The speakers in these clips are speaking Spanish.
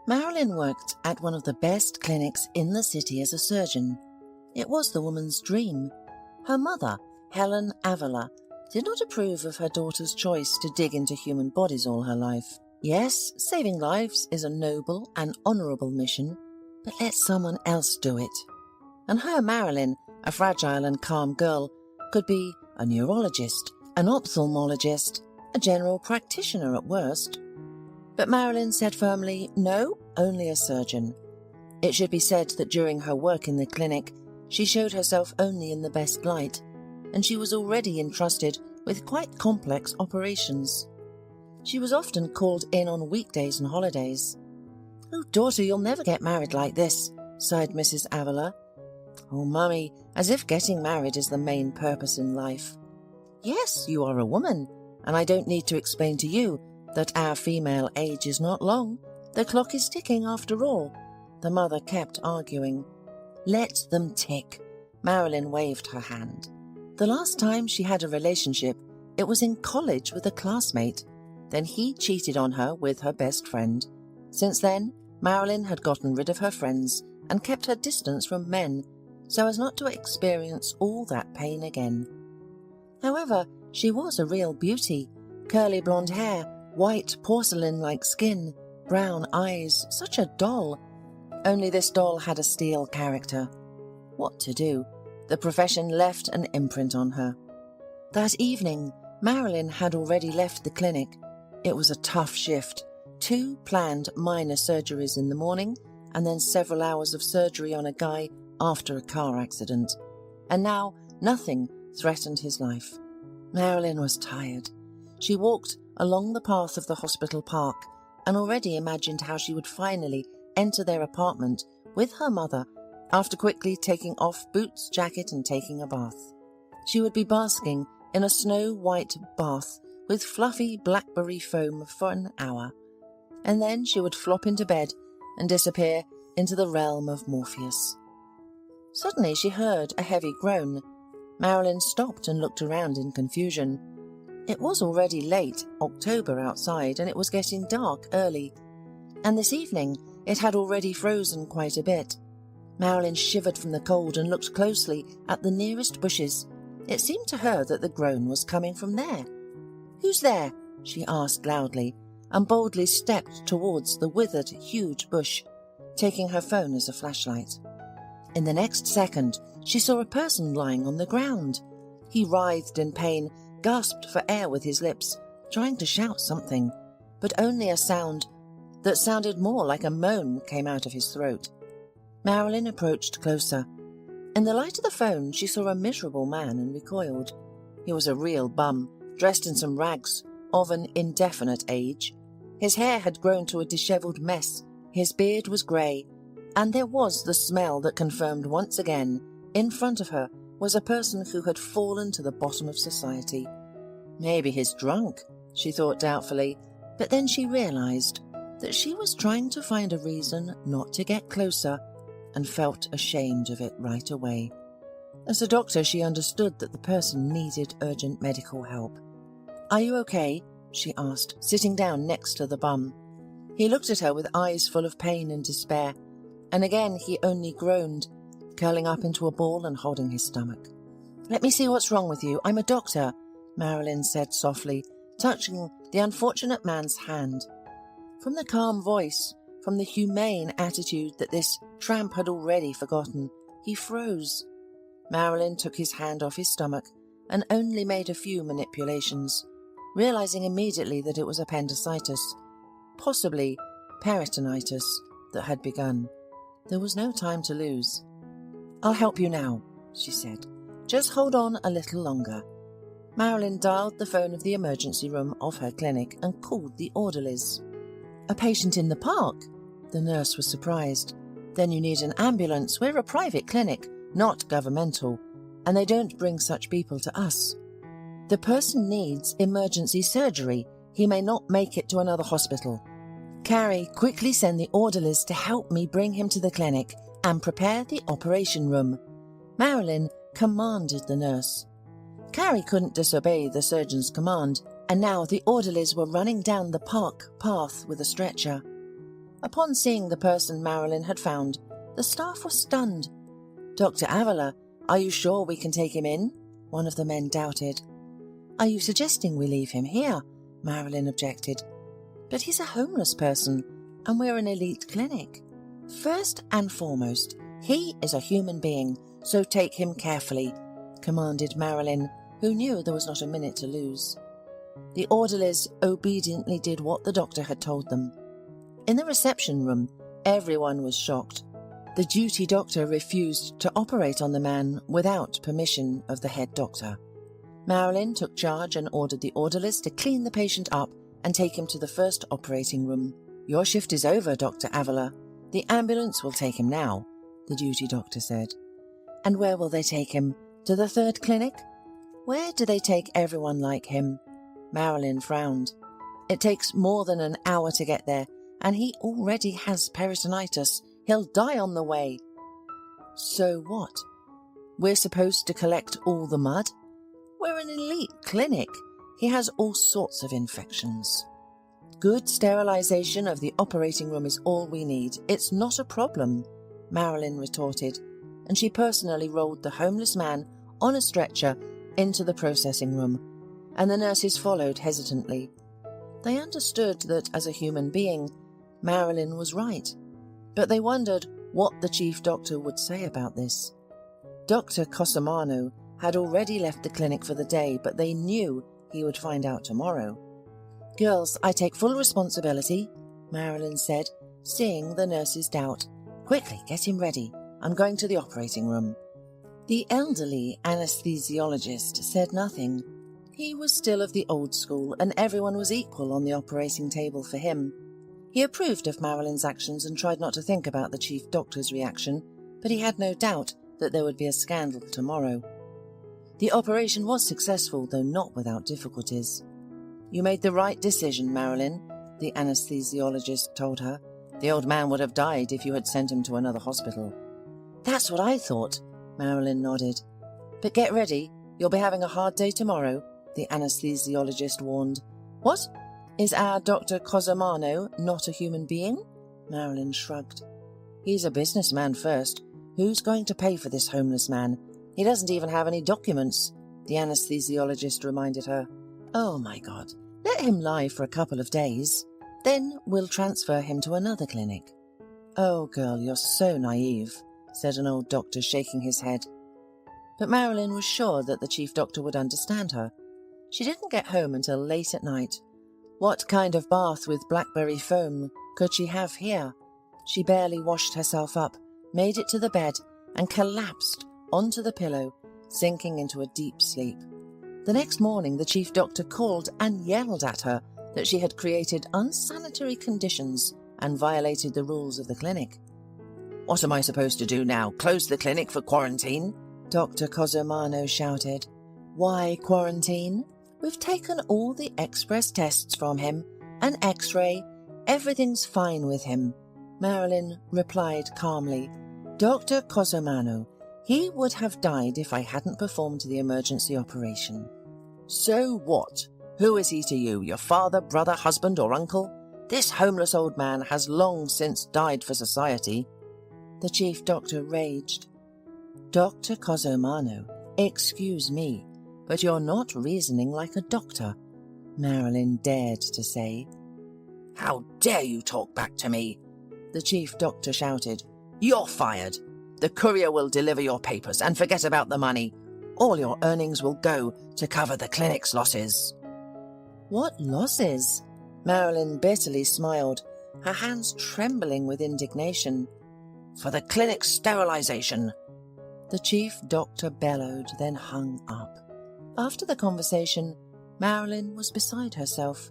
Marilyn worked at one of the best clinics in the city as a surgeon. It was the woman's dream. Her mother, Helen Avila, did not approve of her daughter's choice to dig into human bodies all her life. Yes, saving lives is a noble and honourable mission, but let someone else do it. And her Marilyn, a fragile and calm girl, could be a neurologist, an ophthalmologist, a general practitioner at worst. But Marilyn said firmly, no, only a surgeon. It should be said that during her work in the clinic, she showed herself only in the best light, and she was already entrusted with quite complex operations. She was often called in on weekdays and holidays. "Oh, daughter, you'll never get married like this," sighed Mrs. Avila. "Oh, Mummy, as if getting married is the main purpose in life." "Yes, you are a woman, and I don't need to explain to you that our female age is not long. The clock is ticking after all," the mother kept arguing. "Let them tick." Marilyn waved her hand. The last time she had a relationship, it was in college with a classmate. Then he cheated on her with her best friend. Since then, Marilyn had gotten rid of her friends and kept her distance from men so as not to experience all that pain again. However, she was a real beauty. Curly blonde hair, white porcelain-like skin, brown eyes, such a doll. Only this doll had a steel character. What to do? The profession left an imprint on her. That evening, Marilyn had already left the clinic. It was a tough shift. 2 planned minor surgeries in the morning, and then several hours of surgery on a guy after a car accident. And now nothing threatened his life. Marilyn was tired. She walked along the path of the hospital park and already imagined how she would finally enter their apartment with her mother after quickly taking off boots, jacket, and taking a bath. She would be basking in a snow-white bath with fluffy blackberry foam for an hour, and then she would flop into bed and disappear into the realm of Morpheus. Suddenly she heard a heavy groan. Marilyn stopped and looked around in confusion. It was already late October outside, and it was getting dark early. And this evening it had already frozen quite a bit. Marilyn shivered from the cold and looked closely at the nearest bushes. It seemed to her that the groan was coming from there. "Who's there?" she asked loudly, and boldly stepped towards the withered, huge bush, taking her phone as a flashlight. In the next second, she saw a person lying on the ground. He writhed in pain, gasped for air with his lips, trying to shout something, but only a sound that sounded more like a moan came out of his throat. Marilyn approached closer. In the light of the phone, she saw a miserable man and recoiled. He was a real bum, dressed in some rags of an indefinite age. His hair had grown to a dishevelled mess, his beard was grey, and there was the smell that confirmed once again, in front of her was a person who had fallen to the bottom of society. Maybe he's drunk, she thought doubtfully, but then she realised that she was trying to find a reason not to get closer and felt ashamed of it right away. As a doctor, she understood that the person needed urgent medical help. "Are you okay?" she asked, sitting down next to the bum. He looked at her with eyes full of pain and despair, and again he only groaned, curling up into a ball and holding his stomach. "Let me see what's wrong with you. I'm a doctor," Marilyn said softly, touching the unfortunate man's hand. From the calm voice, from the humane attitude that this tramp had already forgotten, he froze. Marilyn took his hand off his stomach and only made a few manipulations, realizing immediately that it was appendicitis, possibly peritonitis, that had begun. There was no time to lose. "I'll help you now," she said. "Just hold on a little longer." Marilyn dialed the phone of the emergency room of her clinic and called the orderlies. "A patient in the park?" The nurse was surprised. "Then you need an ambulance. We're a private clinic, not governmental, and they don't bring such people to us. The person needs emergency surgery. He may not make it to another hospital. Carrie, quickly send the orderlies to help me bring him to the clinic and prepare the operation room," Marilyn commanded the nurse. Carrie couldn't disobey the surgeon's command, and now the orderlies were running down the park path with a stretcher. Upon seeing the person Marilyn had found, the staff were stunned. "Dr. Avila, are you sure we can take him in?" one of the men doubted. "Are you suggesting we leave him here?" Marilyn objected. "But he's a homeless person, and we're an elite clinic. First and foremost, he is a human being, so take him carefully," commanded Marilyn, who knew there was not a minute to lose. The orderlies obediently did what the doctor had told them. In the reception room, everyone was shocked. The duty doctor refused to operate on the man without permission of the head doctor. Marilyn took charge and ordered the orderlies to clean the patient up and take him to the first operating room. "Your shift is over, Dr. Avila. The ambulance will take him now," the duty doctor said. "And where will they take him? To the third clinic?" "Where do they take everyone like him?" Marilyn frowned. "It takes more than an hour to get there, and he already has peritonitis. He'll die on the way." "So what? We're supposed to collect all the mud?" "We're an elite clinic. He has all sorts of infections." "Good sterilization of the operating room is all we need. It's not a problem," Marilyn retorted, and she personally rolled the homeless man on a stretcher into the processing room, and the nurses followed hesitantly. They understood that as a human being, Marilyn was right, but they wondered what the chief doctor would say about this. Dr. Cosimano had already left the clinic for the day, but they knew he would find out tomorrow. "Girls, I take full responsibility," Marilyn said, seeing the nurse's doubt. "Quickly, get him ready. I'm going to the operating room." The elderly anesthesiologist said nothing. He was still of the old school, and everyone was equal on the operating table for him. He approved of Marilyn's actions and tried not to think about the chief doctor's reaction, but he had no doubt that there would be a scandal tomorrow. The operation was successful, though not without difficulties. "You made the right decision, Marilyn," the anesthesiologist told her. "The old man would have died if you had sent him to another hospital." "That's what I thought," Marilyn nodded. "But get ready, you'll be having a hard day tomorrow," the anesthesiologist warned. "What? Is our Dr. Cosimano not a human being?" Marilyn shrugged. "He's a businessman first. Who's going to pay for this homeless man? He doesn't even have any documents," the anesthesiologist reminded her. "Oh my God, let him lie for a couple of days. Then we'll transfer him to another clinic." "Oh girl, you're so naive," said an old doctor, shaking his head. But Marilyn was sure that the chief doctor would understand her. She didn't get home until late at night. What kind of bath with blackberry foam could she have here? She barely washed herself up, made it to the bed, and collapsed onto the pillow, sinking into a deep sleep. The next morning, the chief doctor called and yelled at her that she had created unsanitary conditions and violated the rules of the clinic. "What am I supposed to do now? Close the clinic for quarantine?" Dr. Cosimano shouted. "Why quarantine? We've taken all the express tests from him, an X-ray. Everything's fine with him," Marilyn replied calmly. "Dr. Cosimano, he would have died if I hadn't performed the emergency operation." "So what? Who is he to you? Your father, brother, husband, or uncle? This homeless old man has long since died for society," the chief doctor raged. "Dr. Cosimano, excuse me, but you're not reasoning like a doctor," Marilyn dared to say. "How dare you talk back to me?" the chief doctor shouted. "You're fired. The courier will deliver your papers and forget about the money. All your earnings will go to cover the clinic's losses." "What losses?" Marilyn bitterly smiled, her hands trembling with indignation. "For the clinic's sterilization," the chief doctor bellowed, then hung up. After the conversation, Marilyn was beside herself.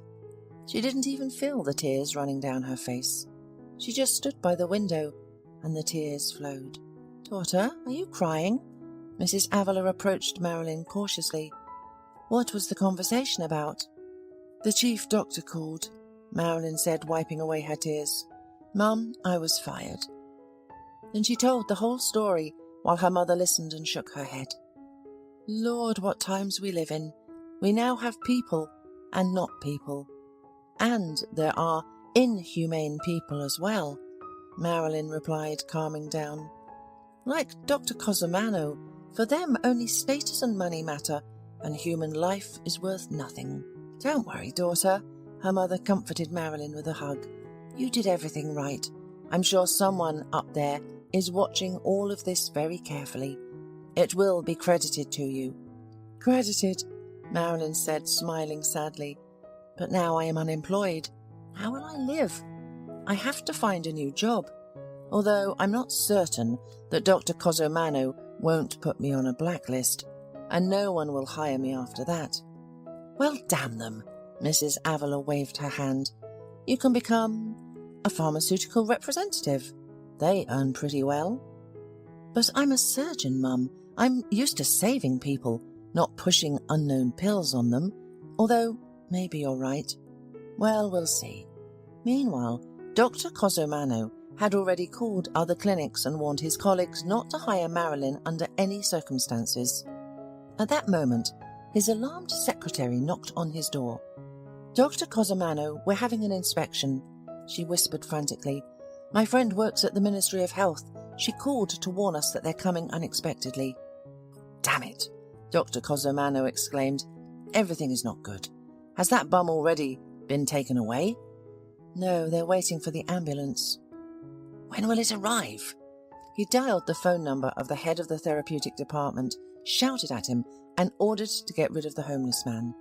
She didn't even feel the tears running down her face. She just stood by the window, and the tears flowed. "Daughter, are you crying?" Mrs. Avila approached Marilyn cautiously. "What was the conversation about?" "The chief doctor called," Marilyn said, wiping away her tears. "Mum, I was fired." Then she told the whole story while her mother listened and shook her head. "Lord, what times we live in. We now have people and not people. And there are inhumane people as well, Marilyn replied, calming down. Like Dr. Cosimano, for them only status and money matter, and human life is worth nothing. Don't worry, daughter, her mother comforted Marilyn with a hug. You did everything right. I'm sure someone up there is watching all of this very carefully. It will be credited to you. Credited, Marilyn said, smiling sadly. But now I am unemployed. How will I live? I have to find a new job, although I'm not certain that Dr. Cosimano won't put me on a blacklist, and no one will hire me after that. Well, damn them, Mrs. Avila waved her hand. You can become a pharmaceutical representative. They earn pretty well. But I'm a surgeon, Mum. I'm used to saving people, not pushing unknown pills on them, although maybe you're right. Well, we'll see. Meanwhile, Dr. Cosimano had already called other clinics and warned his colleagues not to hire Marilyn under any circumstances. At that moment, his alarmed secretary knocked on his door. Dr. Cosimano, we're having an inspection, she whispered frantically. My friend works at the Ministry of Health. She called to warn us that they're coming unexpectedly. Damn it, Dr. Cosimano exclaimed. Everything is not good. Has that bum already been taken away? No, they're waiting for the ambulance. When will it arrive? He dialed the phone number of the head of the therapeutic department, shouted at him, and ordered to get rid of the homeless man.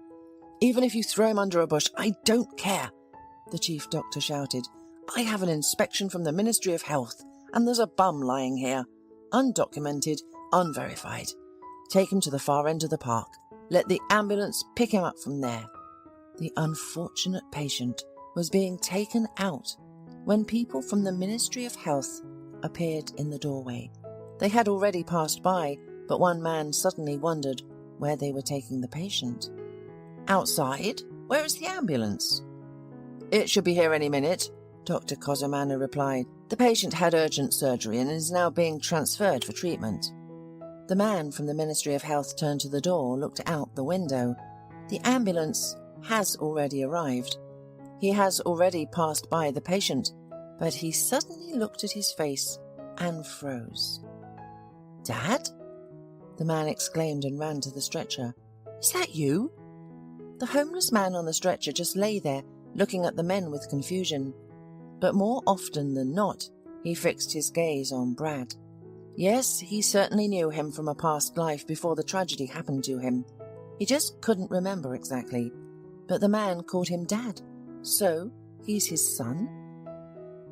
Even if you throw him under a bush, I don't care, the chief doctor shouted. I have an inspection from the Ministry of Health, and there's a bum lying here. Undocumented, unverified. Take him to the far end of the park. Let the ambulance pick him up from there. The unfortunate patient was being taken out when people from the Ministry of Health appeared in the doorway. They had already passed by, but one man suddenly wondered where they were taking the patient. Outside? Where is the ambulance? It should be here any minute, Dr. Cosimano replied. The patient had urgent surgery and is now being transferred for treatment. The man from the Ministry of Health turned to the door, looked out the window. The ambulance has already arrived. He has already passed by the patient, but he suddenly looked at his face and froze. Dad? The man exclaimed and ran to the stretcher. Is that you? The homeless man on the stretcher just lay there, looking at the men with confusion. But more often than not, he fixed his gaze on Brad. Yes, he certainly knew him from a past life before the tragedy happened to him. He just couldn't remember exactly. But the man called him Dad. So, he's his son?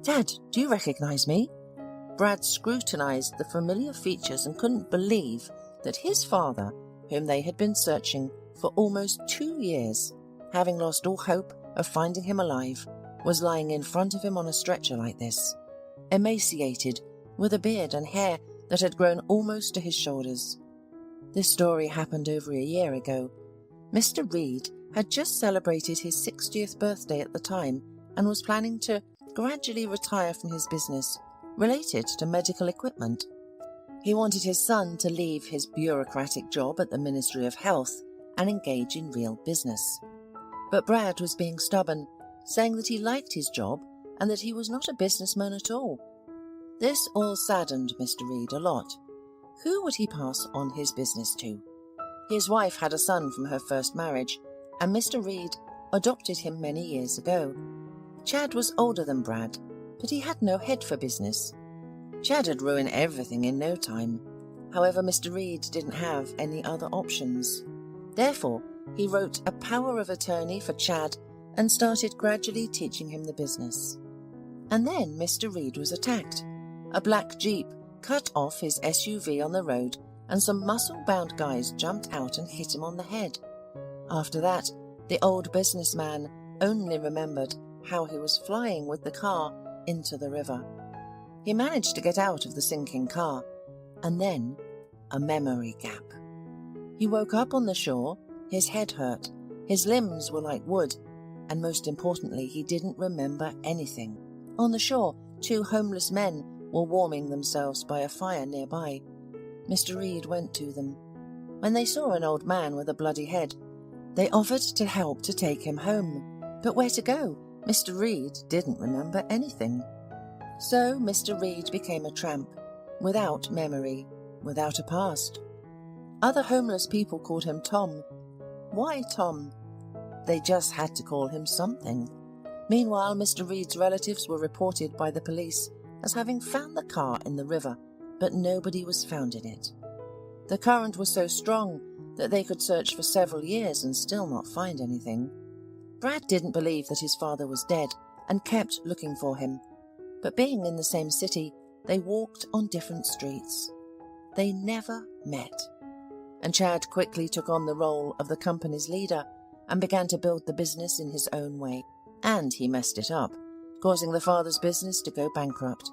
Dad, do you recognize me? Brad scrutinized the familiar features and couldn't believe that his father, whom they had been searching for almost 2 years, having lost all hope of finding him alive, was lying in front of him on a stretcher like this, emaciated, with a beard and hair that had grown almost to his shoulders. This story happened over a year ago. Mr. Reed had just celebrated his 60th birthday at the time and was planning to gradually retire from his business related to medical equipment. He wanted his son to leave his bureaucratic job at the Ministry of Health and engage in real business. But Brad was being stubborn, saying that he liked his job and that he was not a businessman at all. This all saddened Mr. Reed a lot. Who would he pass on his business to? His wife had a son from her first marriage, and Mr. Reed adopted him many years ago. Chad was older than Brad, but he had no head for business. Chad had ruined everything in no time. However, Mr. Reed didn't have any other options. Therefore, he wrote a power of attorney for Chad and started gradually teaching him the business. And then Mr. Reed was attacked. A black Jeep cut off his SUV on the road, and some muscle-bound guys jumped out and hit him on the head. After that, the old businessman only remembered how he was flying with the car into the river. He managed to get out of the sinking car, and then a memory gap. He woke up on the shore, his head hurt, his limbs were like wood, and most importantly, he didn't remember anything. On the shore, 2 homeless men were warming themselves by a fire nearby. Mr. Reed went to them. When they saw an old man with a bloody head, they offered to help to take him home. But where to go? Mr. Reed didn't remember anything. So Mr. Reed became a tramp, without memory, without a past. Other homeless people called him Tom. Why Tom? They just had to call him something. Meanwhile, Mr. Reed's relatives were reported by the police as having found the car in the river, but nobody was found in it. The current was so strong that they could search for several years and still not find anything. Brad didn't believe that his father was dead and kept looking for him. But being in the same city, they walked on different streets. They never met. And Chad quickly took on the role of the company's leader and began to build the business in his own way. And he messed it up, causing the father's business to go bankrupt.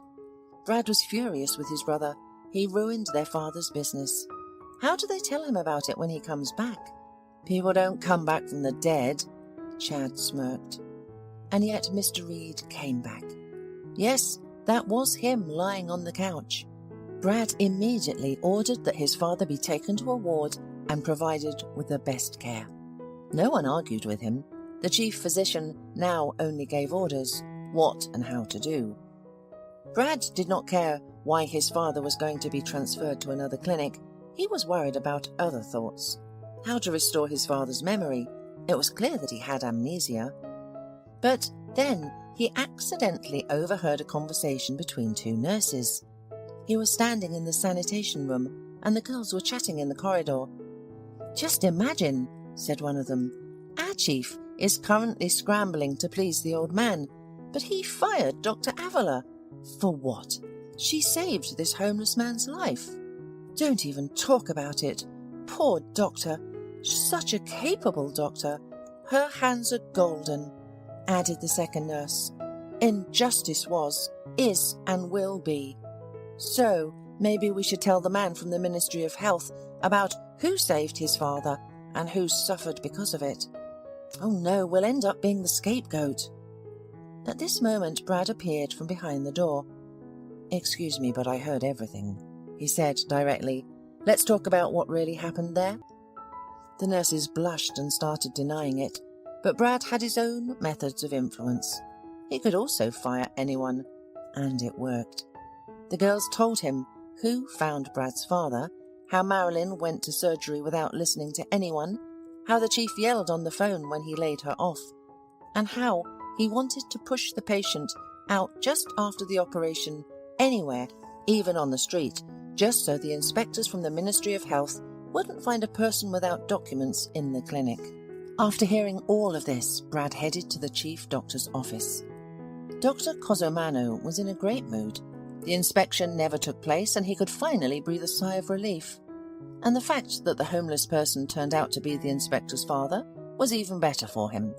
Brad was furious with his brother. He ruined their father's business. How do they tell him about it when he comes back? People don't come back from the dead, Chad smirked. And yet Mr. Reed came back. Yes, that was him lying on the couch. Brad immediately ordered that his father be taken to a ward and provided with the best care. No one argued with him. The chief physician now only gave orders, what and how to do. Brad did not care why his father was going to be transferred to another clinic. He was worried about other thoughts. How to restore his father's memory. It was clear that he had amnesia. But then he accidentally overheard a conversation between two nurses. He was standing in the sanitation room, and the girls were chatting in the corridor. "Just imagine," said one of them, "our chief is currently scrambling to please the old man, but he fired Dr. Avila. For what? She saved this homeless man's life. Don't even talk about it. Poor doctor. Such a capable doctor. Her hands are golden," added the second nurse. "Injustice was, is, and will be. So maybe we should tell the man from the Ministry of Health about who saved his father and who suffered because of it. Oh no, we'll end up being the scapegoat." At this moment, Brad appeared from behind the door. "Excuse me, but I heard everything," he said directly. "Let's talk about what really happened there." The nurses blushed and started denying it, but Brad had his own methods of influence. He could also fire anyone, and it worked. The girls told him who found Brad's father, how Marilyn went to surgery without listening to anyone, how the chief yelled on the phone when he laid her off, and how he wanted to push the patient out just after the operation, anywhere, even on the street, just so the inspectors from the Ministry of Health wouldn't find a person without documents in the clinic. After hearing all of this, Brad headed to the chief doctor's office. Dr. Cosomano was in a great mood. The inspection never took place, and he could finally breathe a sigh of relief. And the fact that the homeless person turned out to be the inspector's father was even better for him.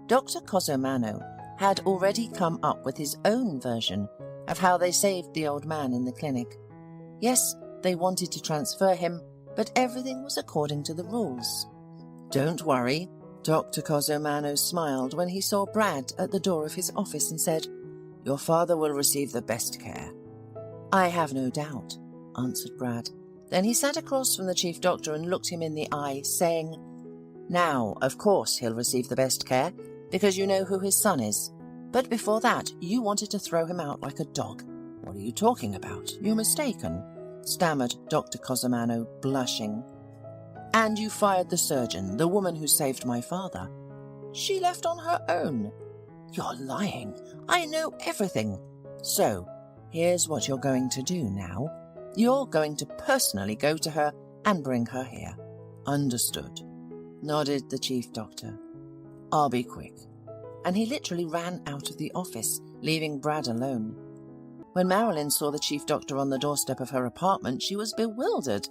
Dr. Cosomano had already come up with his own version of how they saved the old man in the clinic. Yes, they wanted to transfer him, but everything was according to the rules. "Don't worry," Dr. Cosomano smiled when he saw Brad at the door of his office and said, "Your father will receive the best care." "I have no doubt," answered Brad. Then he sat across from the chief doctor and looked him in the eye, saying, "Now, of course he'll receive the best care, because you know who his son is. But before that, you wanted to throw him out like a dog." "What are you talking about? You're mistaken," stammered Dr. Cosomano, blushing. "And you fired the surgeon, the woman who saved my father." "She left on her own." "You're lying. I know everything. So, here's what you're going to do now. You're going to personally go to her and bring her here." "Understood," nodded the chief doctor. "I'll be quick." And he literally ran out of the office, leaving Brad alone. When Marilyn saw the chief doctor on the doorstep of her apartment, she was bewildered.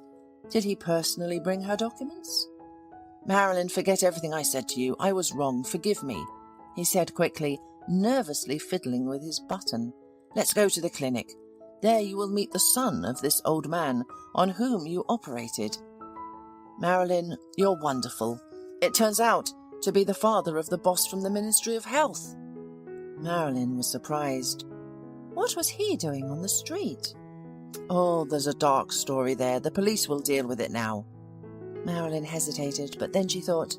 Did he personally bring her documents? "Marilyn, forget everything I said to you. I was wrong. Forgive me," he said quickly, nervously fiddling with his button. "Let's go to the clinic. There you will meet the son of this old man on whom you operated." "Marilyn, you're wonderful. It turns out to be the father of the boss from the Ministry of Health." Marilyn was surprised. What was he doing on the street? "Oh, there's a dark story there. The police will deal with it now." Marilyn hesitated, but then she thought,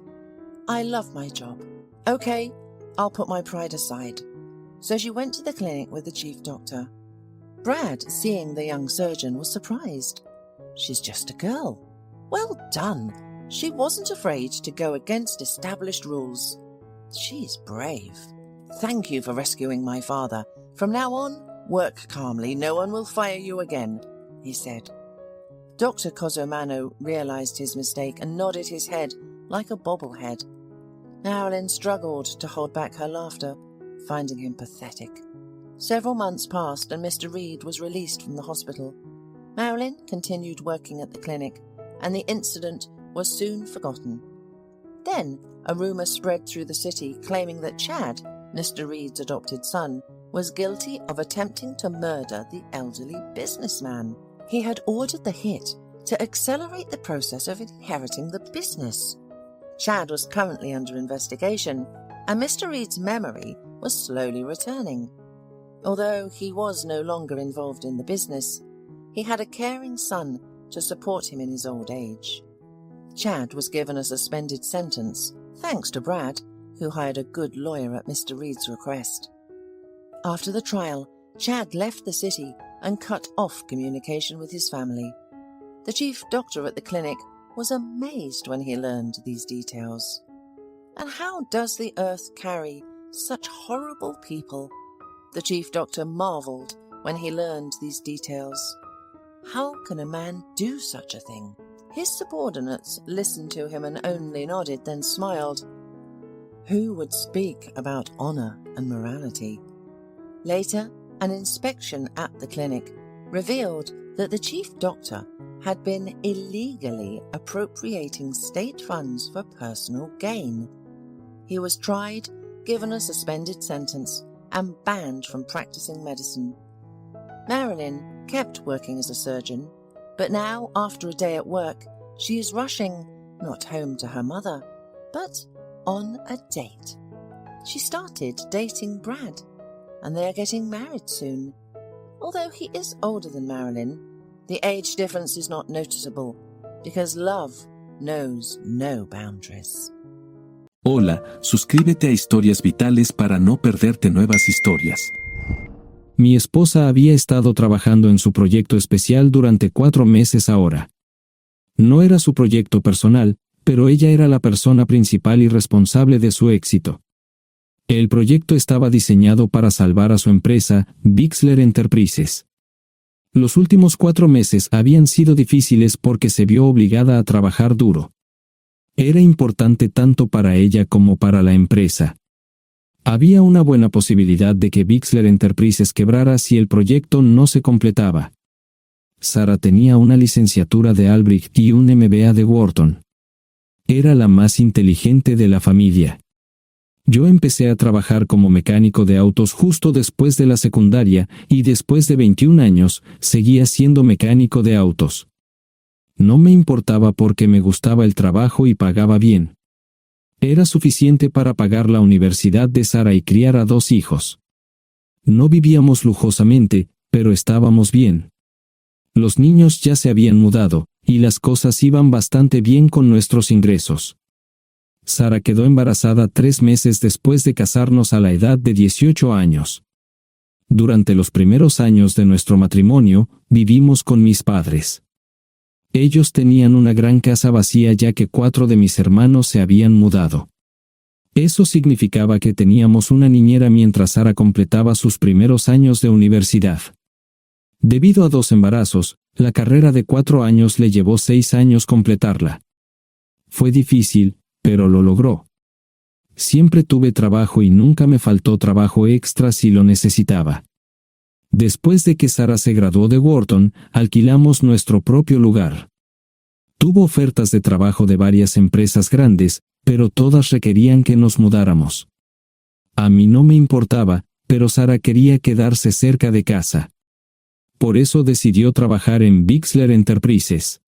"I love my job. Okay, I'll put my pride aside." So she went to the clinic with the chief doctor. Brad, seeing the young surgeon, was surprised. "She's just a girl." Well done. She wasn't afraid to go against established rules. She's brave. "Thank you for rescuing my father. From now on, work calmly. No one will fire you again," he said. Dr. Cosomano realized his mistake and nodded his head like a bobblehead. Marilyn struggled to hold back her laughter, finding him pathetic. Several months passed and Mr. Reed was released from the hospital. Marilyn continued working at the clinic, and the incident was soon forgotten. Then a rumor spread through the city claiming that Chad, Mr. Reed's adopted son, was guilty of attempting to murder the elderly businessman. He had ordered the hit to accelerate the process of inheriting the business. Chad was currently under investigation, and Mr. Reed's memory was slowly returning. Although he was no longer involved in the business, he had a caring son to support him in his old age. Chad was given a suspended sentence, thanks to Brad, who hired a good lawyer at Mr. Reed's request. After the trial, Chad left the city and cut off communication with his family. The chief doctor at the clinic was amazed when he learned these details. And how does the earth carry such horrible people? The chief doctor marveled when he learned these details. How can a man do such a thing? His subordinates listened to him and only nodded, then smiled. Who would speak about honor and morality? Later, an inspection at the clinic revealed that the chief doctor had been illegally appropriating state funds for personal gain. He was tried, given a suspended sentence, and banned from practicing medicine. Marilyn kept working as a surgeon, but now, after a day at work, she is rushing not home to her mother, but on a date. She started dating Brad, and they are getting married soon. Although he is older than Marilyn, the age difference is not noticeable, because love knows no boundaries. Hola, suscríbete a Historias Vitales para no perderte nuevas historias. Mi esposa había estado trabajando en su proyecto especial durante 4 meses ahora. No era su proyecto personal, pero ella era la persona principal y responsable de su éxito. El proyecto estaba diseñado para salvar a su empresa, Bixler Enterprises. Los últimos 4 meses habían sido difíciles porque se vio obligada a trabajar duro. Era importante tanto para ella como para la empresa. Había una buena posibilidad de que Bixler Enterprises quebrara si el proyecto no se completaba. Sara tenía una licenciatura de Albrecht y un MBA de Wharton. Era la más inteligente de la familia. Yo empecé a trabajar como mecánico de autos justo después de la secundaria y después de 21 años seguía siendo mecánico de autos. No me importaba porque me gustaba el trabajo y pagaba bien. Era suficiente para pagar la universidad de Sara y criar a 2 hijos. No vivíamos lujosamente, pero estábamos bien. Los niños ya se habían mudado, y las cosas iban bastante bien con nuestros ingresos. Sara quedó embarazada 3 meses después de casarnos a la edad de 18 años. Durante los primeros años de nuestro matrimonio, vivimos con mis padres. Ellos tenían una gran casa vacía ya que 4 de mis hermanos se habían mudado. Eso significaba que teníamos una niñera mientras Sara completaba sus primeros años de universidad. Debido a 2 embarazos, la carrera de 4 años le llevó 6 años completarla. Fue difícil, pero lo logró. Siempre tuve trabajo y nunca me faltó trabajo extra si lo necesitaba. Después de que Sara se graduó de Wharton, alquilamos nuestro propio lugar. Tuvo ofertas de trabajo de varias empresas grandes, pero todas requerían que nos mudáramos. A mí no me importaba, pero Sara quería quedarse cerca de casa. Por eso decidió trabajar en Bixler Enterprises.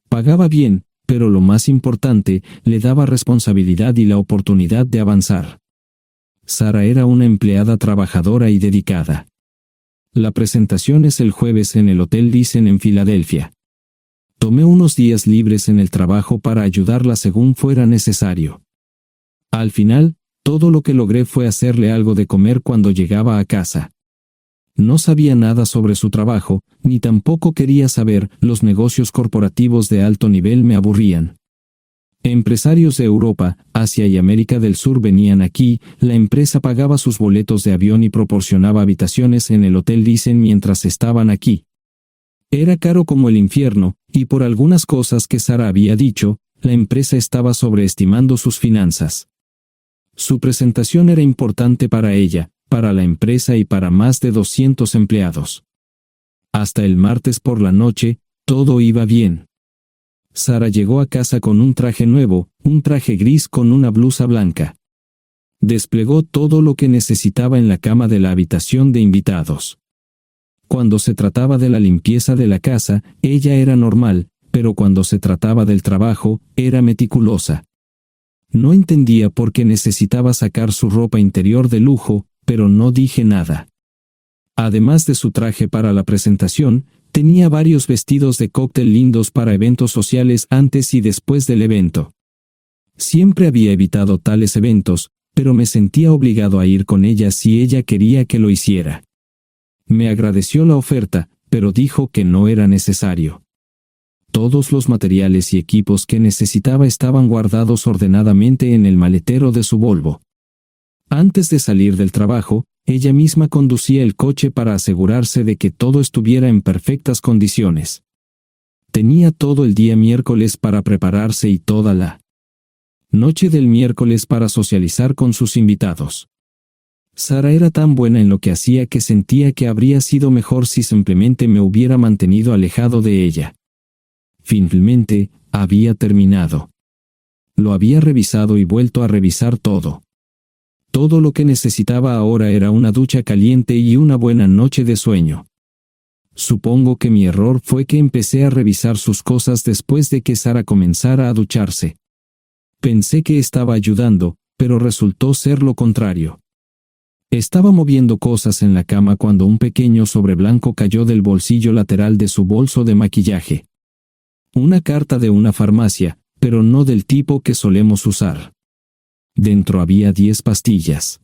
Pagaba bien, pero lo más importante, le daba responsabilidad y la oportunidad de avanzar. Sara era una empleada trabajadora y dedicada. La presentación es el jueves en el Hotel Thyssen en Filadelfia. Tomé unos días libres en el trabajo para ayudarla según fuera necesario. Al final, Todo lo que logré fue hacerle algo de comer cuando llegaba a casa. No sabía nada sobre su trabajo, ni tampoco quería saber. Los negocios corporativos de alto nivel me aburrían. Empresarios de Europa, Asia y América del Sur venían aquí, la empresa pagaba sus boletos de avión y proporcionaba habitaciones en el Hotel Thyssen mientras estaban aquí. Era caro como el infierno, y por algunas cosas que Sara había dicho, la empresa estaba sobreestimando sus finanzas. Su presentación era importante para ella, para la empresa y para más de 200 empleados. Hasta el martes por la noche, todo iba bien. Sara llegó a casa con un traje nuevo, un traje gris con una blusa blanca. Desplegó todo lo que necesitaba en la cama de la habitación de invitados. Cuando se trataba de la limpieza de la casa, ella era normal, pero cuando se trataba del trabajo, era meticulosa. No entendía por qué necesitaba sacar su ropa interior de lujo, pero no dije nada. Además de su traje para la presentación, tenía varios vestidos de cóctel lindos para eventos sociales antes y después del evento. Siempre había evitado tales eventos, pero me sentía obligado a ir con ella si ella quería que lo hiciera. Me agradeció la oferta, pero dijo que no era necesario. Todos los materiales y equipos que necesitaba estaban guardados ordenadamente en el maletero de su Volvo. Antes de salir del trabajo, ella misma conducía el coche para asegurarse de que todo estuviera en perfectas condiciones. Tenía todo el día miércoles para prepararse y toda la noche del miércoles para socializar con sus invitados. Sara era tan buena en lo que hacía que sentía que habría sido mejor si simplemente me hubiera mantenido alejado de ella. Finalmente, había terminado. Lo había revisado y vuelto a revisar todo. Todo lo que necesitaba ahora era una ducha caliente y una buena noche de sueño. Supongo que mi error fue que empecé a revisar sus cosas después de que Sara comenzara a ducharse. Pensé que estaba ayudando, pero resultó ser lo contrario. Estaba moviendo cosas en la cama cuando un pequeño sobre blanco cayó del bolsillo lateral de su bolso de maquillaje. Una carta de una farmacia, pero no del tipo que solemos usar. Dentro había 10 pastillas.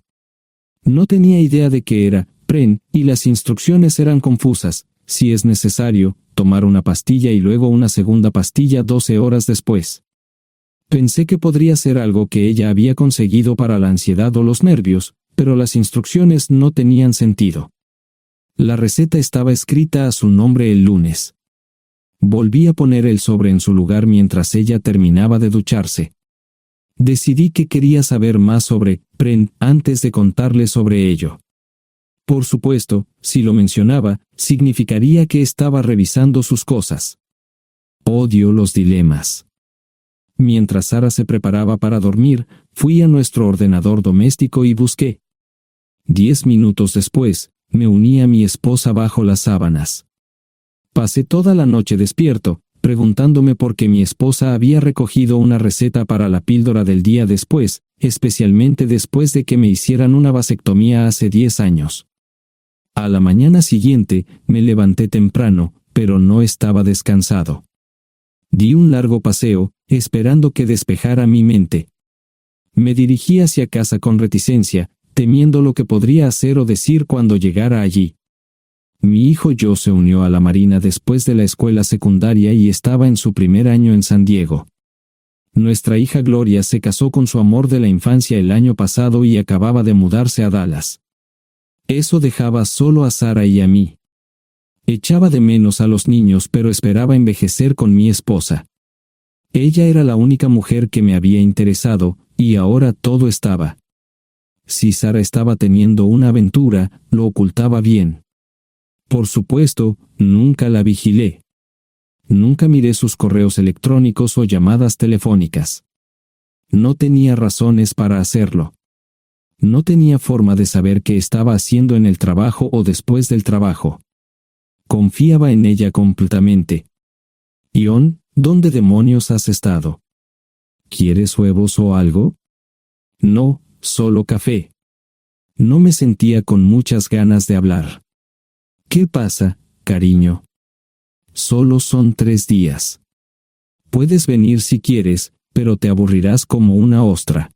No tenía idea de qué era, Pren, y las instrucciones eran confusas. Si es necesario, tomar una pastilla y luego una segunda pastilla 12 horas después. Pensé que podría ser algo que ella había conseguido para la ansiedad o los nervios, pero las instrucciones no tenían sentido. La receta estaba escrita a su nombre el lunes. Volví a poner el sobre en su lugar mientras ella terminaba de ducharse. Decidí que quería saber más sobre Pren antes de contarle sobre ello. Por supuesto, si lo mencionaba, significaría que estaba revisando sus cosas. Odio los dilemas. Mientras Sara se preparaba para dormir, fui a nuestro ordenador doméstico y busqué. 10 minutos después, me uní a mi esposa bajo las sábanas. Pasé toda la noche despierto, preguntándome por qué mi esposa había recogido una receta para la píldora del día después, especialmente después de que me hicieran una vasectomía hace 10 años. A la mañana siguiente, me levanté temprano, pero no estaba descansado. Di un largo paseo, esperando que despejara mi mente. Me dirigí hacia casa con reticencia, temiendo lo que podría hacer o decir cuando llegara allí. Mi hijo Joe se unió a la Marina después de la escuela secundaria y estaba en su primer año en San Diego. Nuestra hija Gloria se casó con su amor de la infancia el año pasado y acababa de mudarse a Dallas. Eso dejaba solo a Sara y a mí. Echaba de menos a los niños, pero esperaba envejecer con mi esposa. Ella era la única mujer que me había interesado, y ahora todo estaba. Si Sara estaba teniendo una aventura, lo ocultaba bien. Por supuesto, nunca la vigilé. Nunca miré sus correos electrónicos o llamadas telefónicas. No tenía razones para hacerlo. No tenía forma de saber qué estaba haciendo en el trabajo o después del trabajo. Confiaba en ella completamente. Ion, ¿dónde demonios has estado? ¿Quieres huevos o algo? No, solo café. No me sentía con muchas ganas de hablar. ¿Qué pasa, cariño? Solo son 3 días. Puedes venir si quieres, pero te aburrirás como una ostra.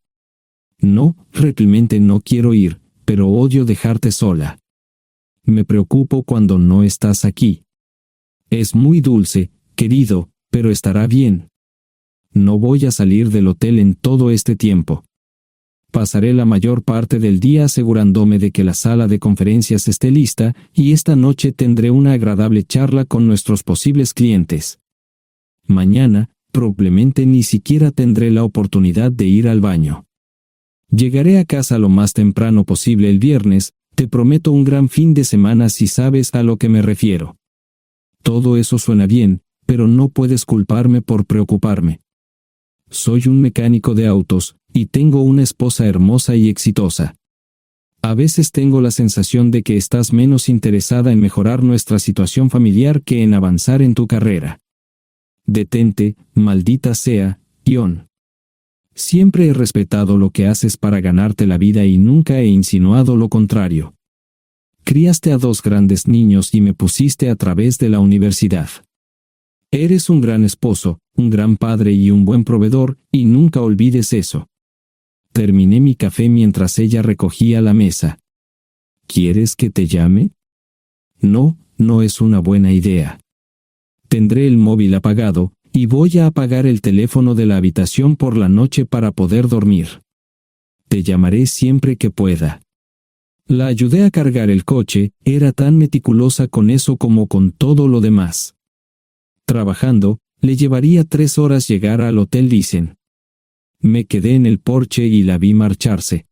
No, realmente no quiero ir, pero odio dejarte sola. Me preocupo cuando no estás aquí. Es muy dulce, querido, pero estará bien. No voy a salir del hotel en todo este tiempo. Pasaré la mayor parte del día asegurándome de que la sala de conferencias esté lista, y esta noche tendré una agradable charla con nuestros posibles clientes. Mañana, probablemente ni siquiera tendré la oportunidad de ir al baño. Llegaré a casa lo más temprano posible el viernes. Te prometo un gran fin de semana si sabes a lo que me refiero. Todo eso suena bien, pero no puedes culparme por preocuparme. Soy un mecánico de autos, y tengo una esposa hermosa y exitosa. A veces tengo la sensación de que estás menos interesada en mejorar nuestra situación familiar que en avanzar en tu carrera. Detente, maldita sea, Ion. Siempre he respetado lo que haces para ganarte la vida y nunca he insinuado lo contrario. Criaste a 2 grandes niños y me pusiste a través de la universidad. Eres un gran esposo, un gran padre y un buen proveedor, y nunca olvides eso. Terminé mi café mientras ella recogía la mesa. ¿Quieres que te llame? No, no es una buena idea. Tendré el móvil apagado, y voy a apagar el teléfono de la habitación por la noche para poder dormir. Te llamaré siempre que pueda. La ayudé a cargar el coche, era tan meticulosa con eso como con todo lo demás. Trabajando, le llevaría 3 horas llegar al Hotel Lysen. Me quedé en el porche y la vi marcharse.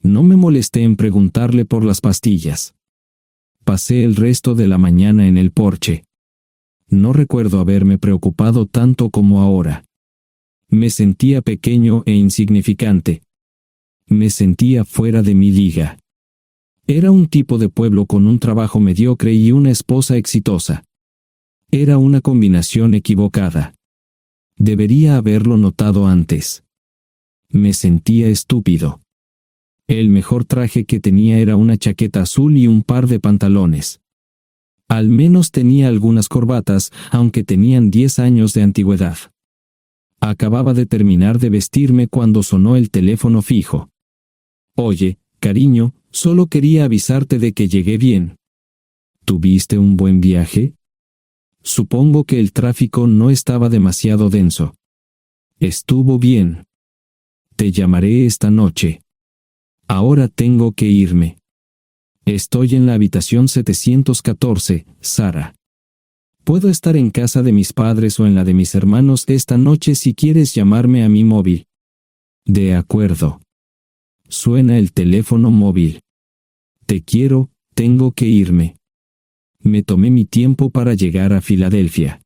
No me molesté en preguntarle por las pastillas. Pasé el resto de la mañana en el porche. No recuerdo haberme preocupado tanto como ahora. Me sentía pequeño e insignificante. Me sentía fuera de mi liga. Era un tipo de pueblo con un trabajo mediocre y una esposa exitosa. Era una combinación equivocada. Debería haberlo notado antes. Me sentía estúpido. El mejor traje que tenía era una chaqueta azul y un par de pantalones. Al menos tenía algunas corbatas, aunque tenían 10 años de antigüedad. Acababa de terminar de vestirme cuando sonó el teléfono fijo. Oye, cariño, solo quería avisarte de que llegué bien. ¿Tuviste un buen viaje? Supongo que el tráfico no estaba demasiado denso. Estuvo bien. Te llamaré esta noche. Ahora tengo que irme. Estoy en la habitación 714, Sara. Puedo estar en casa de mis padres o en la de mis hermanos esta noche si quieres llamarme a mi móvil. De acuerdo. Suena el teléfono móvil. Te quiero, tengo que irme. Me tomé mi tiempo para llegar a Filadelfia.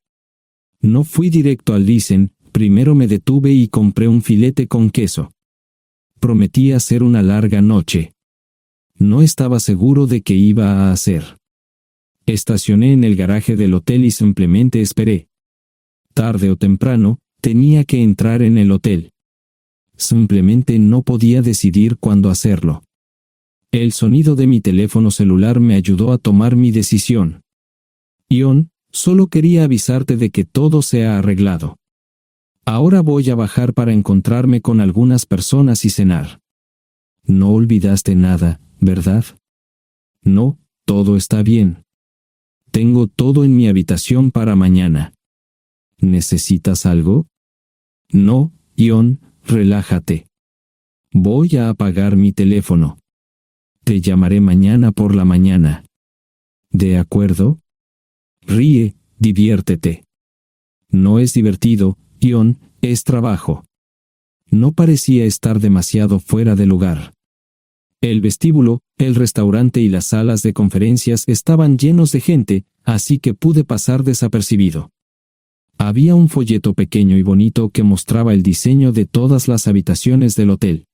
No fui directo al Lysen, primero me detuve y compré un filete con queso. Prometí hacer una larga noche. No estaba seguro de qué iba a hacer. Estacioné en el garaje del hotel y simplemente esperé. Tarde o temprano, tenía que entrar en el hotel. Simplemente no podía decidir cuándo hacerlo. El sonido de mi teléfono celular me ayudó a tomar mi decisión. Ion, solo quería avisarte de que todo se ha arreglado. Ahora voy a bajar para encontrarme con algunas personas y cenar. No olvidaste nada, ¿verdad? No, todo está bien. Tengo todo en mi habitación para mañana. ¿Necesitas algo? No, Ion, relájate. Voy a apagar mi teléfono. Te llamaré mañana por la mañana. ¿De acuerdo? Ríe, diviértete. No es divertido, Ion, es trabajo. No parecía estar demasiado fuera de lugar. El vestíbulo, el restaurante y las salas de conferencias estaban llenos de gente, así que pude pasar desapercibido. Había un folleto pequeño y bonito que mostraba el diseño de todas las habitaciones del hotel.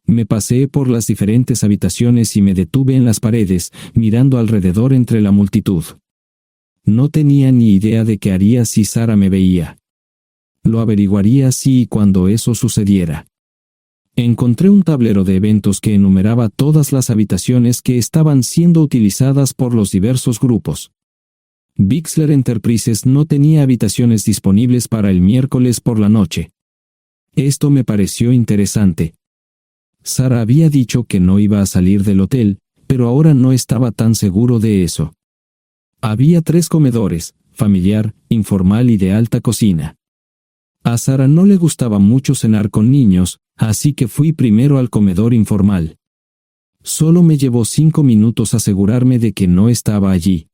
Me paseé por las diferentes habitaciones y me detuve en las paredes, mirando alrededor entre la multitud. No tenía ni idea de qué haría si Sara me veía. Lo averiguaría si y cuando eso sucediera. Encontré un tablero de eventos que enumeraba todas las habitaciones que estaban siendo utilizadas por los diversos grupos. Bixler Enterprises no tenía habitaciones disponibles para el miércoles por la noche. Esto me pareció interesante. Sara había dicho que no iba a salir del hotel, pero ahora no estaba tan seguro de eso. Había 3 comedores, familiar, informal y de alta cocina. A Sara no le gustaba mucho cenar con niños, así que fui primero al comedor informal. Solo me llevó 5 minutos asegurarme de que no estaba allí.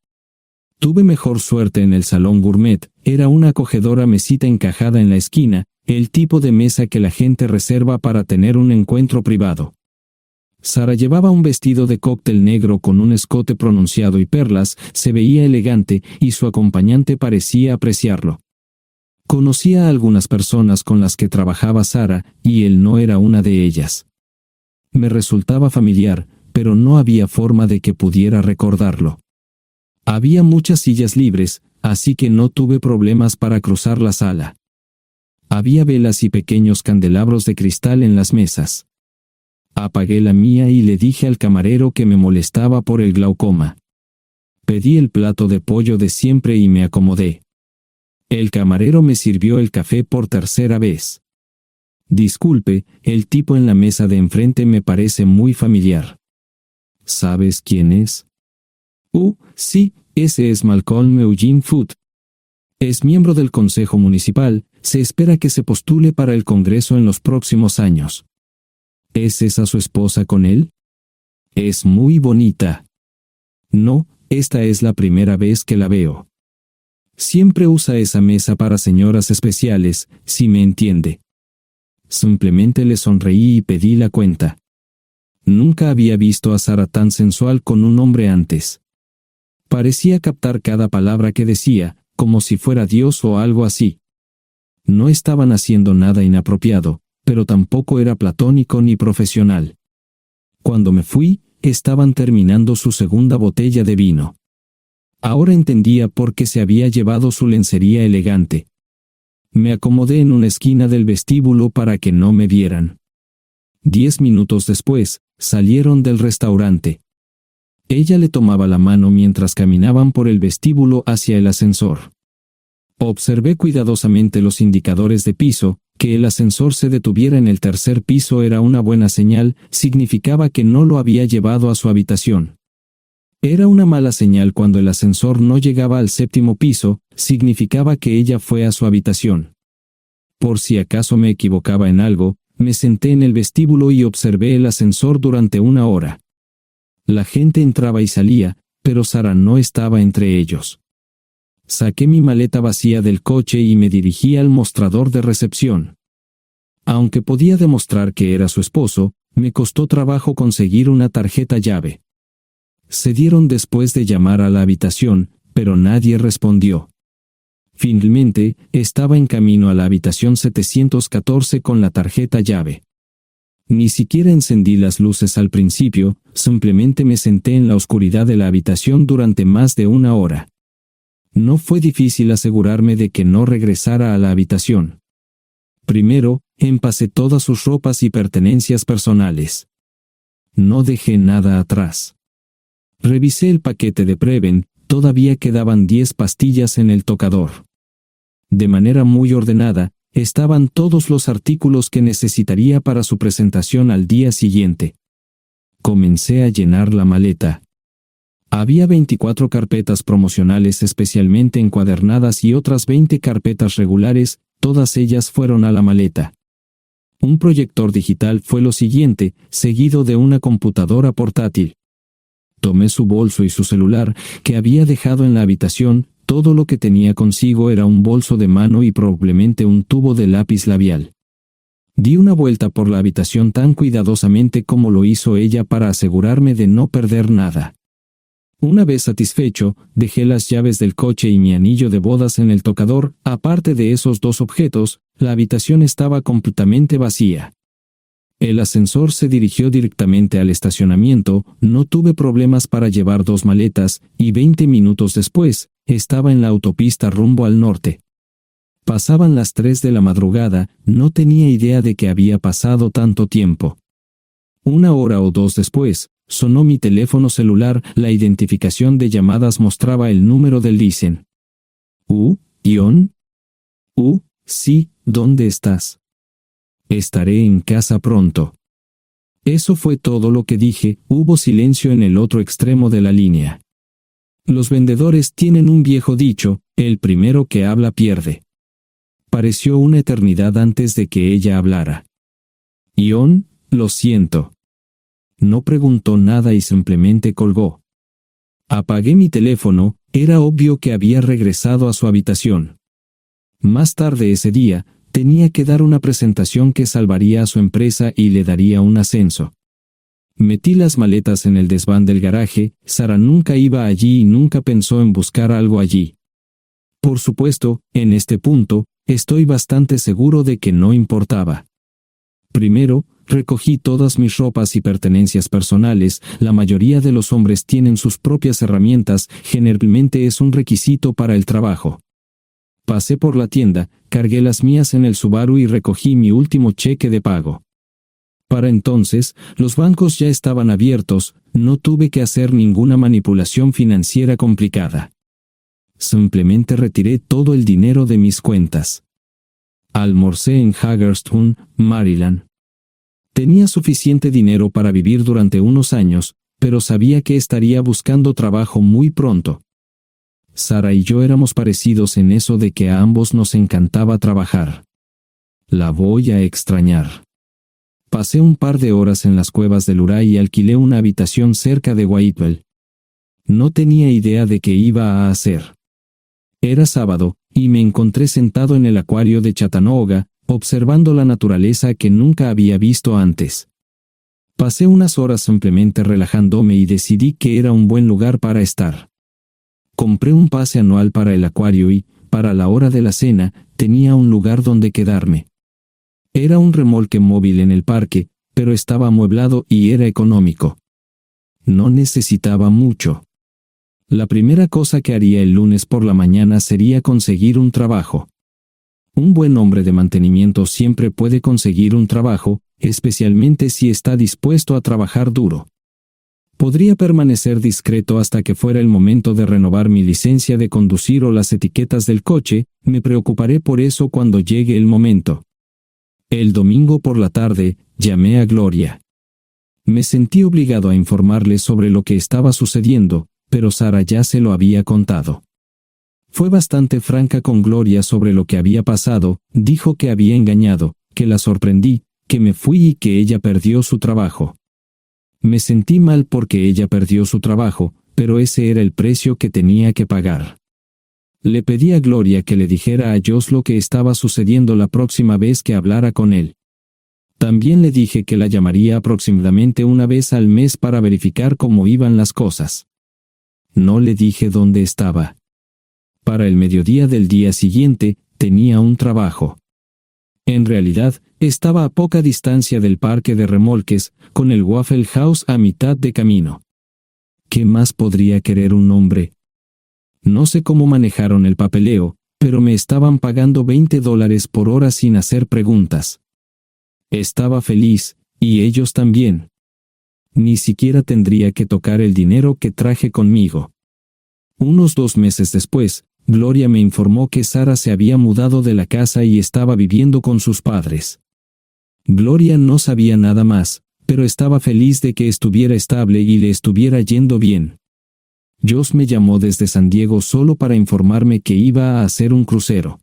Tuve mejor suerte en el salón gourmet, era una acogedora mesita encajada en la esquina, el tipo de mesa que la gente reserva para tener un encuentro privado. Sara llevaba un vestido de cóctel negro con un escote pronunciado y perlas, se veía elegante y su acompañante parecía apreciarlo. Conocía a algunas personas con las que trabajaba Sara, y él no era una de ellas. Me resultaba familiar, pero no había forma de que pudiera recordarlo. Había muchas sillas libres, así que no tuve problemas para cruzar la sala. Había velas y pequeños candelabros de cristal en las mesas. Apagué la mía y le dije al camarero que me molestaba por el glaucoma. Pedí el plato de pollo de siempre y me acomodé. El camarero me sirvió el café por 3ª vez. Disculpe, el tipo en la mesa de enfrente me parece muy familiar. ¿Sabes quién es? Sí, ese es Malcolm Eugene Foote. Es miembro del Consejo Municipal, se espera que se postule para el Congreso en los próximos años. ¿Es esa su esposa con él? Es muy bonita. No, esta es la primera vez que la veo. Siempre usa esa mesa para señoras especiales, si me entiende. Simplemente le sonreí y pedí la cuenta. Nunca había visto a Sara tan sensual con un hombre antes. Parecía captar cada palabra que decía, como si fuera Dios o algo así. No estaban haciendo nada inapropiado, pero tampoco era platónico ni profesional. Cuando me fui, estaban terminando su 2ª botella de vino. Ahora entendía por qué se había llevado su lencería elegante. Me acomodé en una esquina del vestíbulo para que no me vieran. 10 minutos después, salieron del restaurante. Ella le tomaba la mano mientras caminaban por el vestíbulo hacia el ascensor. Observé cuidadosamente los indicadores de piso. Que el ascensor se detuviera en el 3er piso era una buena señal, significaba que no lo había llevado a su habitación. Era una mala señal cuando el ascensor no llegaba al 7º piso, significaba que ella fue a su habitación. Por si acaso me equivocaba en algo, me senté en el vestíbulo y observé el ascensor durante 1 hora. La gente entraba y salía, pero Sara no estaba entre ellos. Saqué mi maleta vacía del coche y me dirigí al mostrador de recepción. Aunque podía demostrar que era su esposo, me costó trabajo conseguir una tarjeta llave. Se dieron después de llamar a la habitación, pero nadie respondió. Finalmente, estaba en camino a la habitación 714 con la tarjeta llave. Ni siquiera encendí las luces al principio, simplemente me senté en la oscuridad de la habitación durante más de 1 hora. No fue difícil asegurarme de que no regresara a la habitación. Primero, empacé todas sus ropas y pertenencias personales. No dejé nada atrás. Revisé el paquete de Preven, todavía quedaban 10 pastillas en el tocador. De manera muy ordenada, estaban todos los artículos que necesitaría para su presentación al día siguiente. Comencé a llenar la maleta. Había 24 carpetas promocionales especialmente encuadernadas y otras 20 carpetas regulares, todas ellas fueron a la maleta. Un proyector digital fue lo siguiente, seguido de una computadora portátil. Tomé su bolso y su celular, que había dejado en la habitación. Todo lo que tenía consigo era un bolso de mano y probablemente un tubo de lápiz labial. Di una vuelta por la habitación tan cuidadosamente como lo hizo ella para asegurarme de no perder nada. Una vez satisfecho, dejé las llaves del coche y mi anillo de bodas en el tocador. Aparte de esos 2 objetos, la habitación estaba completamente vacía. El ascensor se dirigió directamente al estacionamiento, no tuve problemas para llevar 2 maletas, y 20 minutos después, estaba en la autopista rumbo al norte. Pasaban las 3 de la madrugada, no tenía idea de que había pasado tanto tiempo. 1 hora o 2 después, sonó mi teléfono celular, la identificación de llamadas mostraba el número del listen. ¿Ion? Sí, ¿dónde estás? Estaré en casa pronto. Eso fue todo lo que dije. Hubo silencio en el otro extremo de la línea. Los vendedores tienen un viejo dicho: el primero que habla pierde. Pareció una eternidad antes de que ella hablara. Ion, lo siento. No preguntó nada y simplemente colgó. Apagué mi teléfono. Era obvio que había regresado a su habitación. Más tarde ese día, tenía que dar una presentación que salvaría a su empresa y le daría un ascenso. Metí las maletas en el desván del garaje. Sara nunca iba allí y nunca pensó en buscar algo allí. Por supuesto, en este punto, estoy bastante seguro de que no importaba. Primero, recogí todas mis ropas y pertenencias personales. La mayoría de los hombres tienen sus propias herramientas, generalmente es un requisito para el trabajo. Pasé por la tienda, cargué las mías en el Subaru y recogí mi último cheque de pago. Para entonces, los bancos ya estaban abiertos, no tuve que hacer ninguna manipulación financiera complicada. Simplemente retiré todo el dinero de mis cuentas. Almorcé en Hagerstown, Maryland. Tenía suficiente dinero para vivir durante unos años, pero sabía que estaría buscando trabajo muy pronto. Sara y yo éramos parecidos en eso de que a ambos nos encantaba trabajar. La voy a extrañar. Pasé un par de horas en las cuevas del Uray y alquilé una habitación cerca de Whitewell. No tenía idea de qué iba a hacer. Era sábado, y me encontré sentado en el acuario de Chattanooga, observando la naturaleza que nunca había visto antes. Pasé unas horas simplemente relajándome y decidí que era un buen lugar para estar. Compré un pase anual para el acuario y, para la hora de la cena, tenía un lugar donde quedarme. Era un remolque móvil en el parque, pero estaba amueblado y era económico. No necesitaba mucho. La primera cosa que haría el lunes por la mañana sería conseguir un trabajo. Un buen hombre de mantenimiento siempre puede conseguir un trabajo, especialmente si está dispuesto a trabajar duro. Podría permanecer discreto hasta que fuera el momento de renovar mi licencia de conducir o las etiquetas del coche. Me preocuparé por eso cuando llegue el momento. El domingo por la tarde, llamé a Gloria. Me sentí obligado a informarle sobre lo que estaba sucediendo, pero Sara ya se lo había contado. Fue bastante franca con Gloria sobre lo que había pasado. Dijo que había engañado, que la sorprendí, que me fui y que ella perdió su trabajo. Me sentí mal porque ella perdió su trabajo, pero ese era el precio que tenía que pagar. Le pedí a Gloria que le dijera a Josh lo que estaba sucediendo la próxima vez que hablara con él. También le dije que la llamaría aproximadamente una vez al mes para verificar cómo iban las cosas. No le dije dónde estaba. Para el mediodía del día siguiente, tenía un trabajo. En realidad, estaba a poca distancia del parque de remolques, con el Waffle House a mitad de camino. ¿Qué más podría querer un hombre? No sé cómo manejaron el papeleo, pero me estaban pagando $20 por hora sin hacer preguntas. Estaba feliz, y ellos también. Ni siquiera tendría que tocar el dinero que traje conmigo. Unos 2 meses después, Gloria me informó que Sara se había mudado de la casa y estaba viviendo con sus padres. Gloria no sabía nada más, pero estaba feliz de que estuviera estable y le estuviera yendo bien. Josh me llamó desde San Diego solo para informarme que iba a hacer un crucero.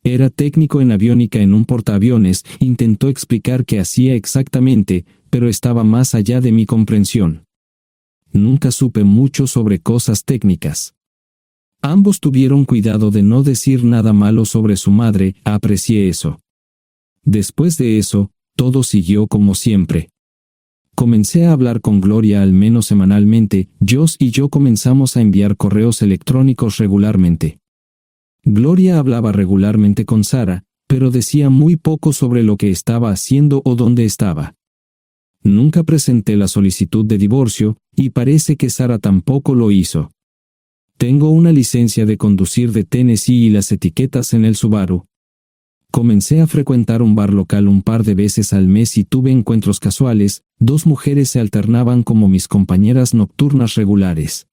Era técnico en aviónica en un portaaviones. Intentó explicar qué hacía exactamente, pero estaba más allá de mi comprensión. Nunca supe mucho sobre cosas técnicas. Ambos tuvieron cuidado de no decir nada malo sobre su madre. Aprecié eso. Después de eso, todo siguió como siempre. Comencé a hablar con Gloria al menos semanalmente. Josh y yo comenzamos a enviar correos electrónicos regularmente. Gloria hablaba regularmente con Sara, pero decía muy poco sobre lo que estaba haciendo o dónde estaba. Nunca presenté la solicitud de divorcio, y parece que Sara tampoco lo hizo. Tengo una licencia de conducir de Tennessee y las etiquetas en el Subaru. Comencé a frecuentar un bar local un par de veces al mes y tuve encuentros casuales. 2 mujeres se alternaban como mis compañeras nocturnas regulares.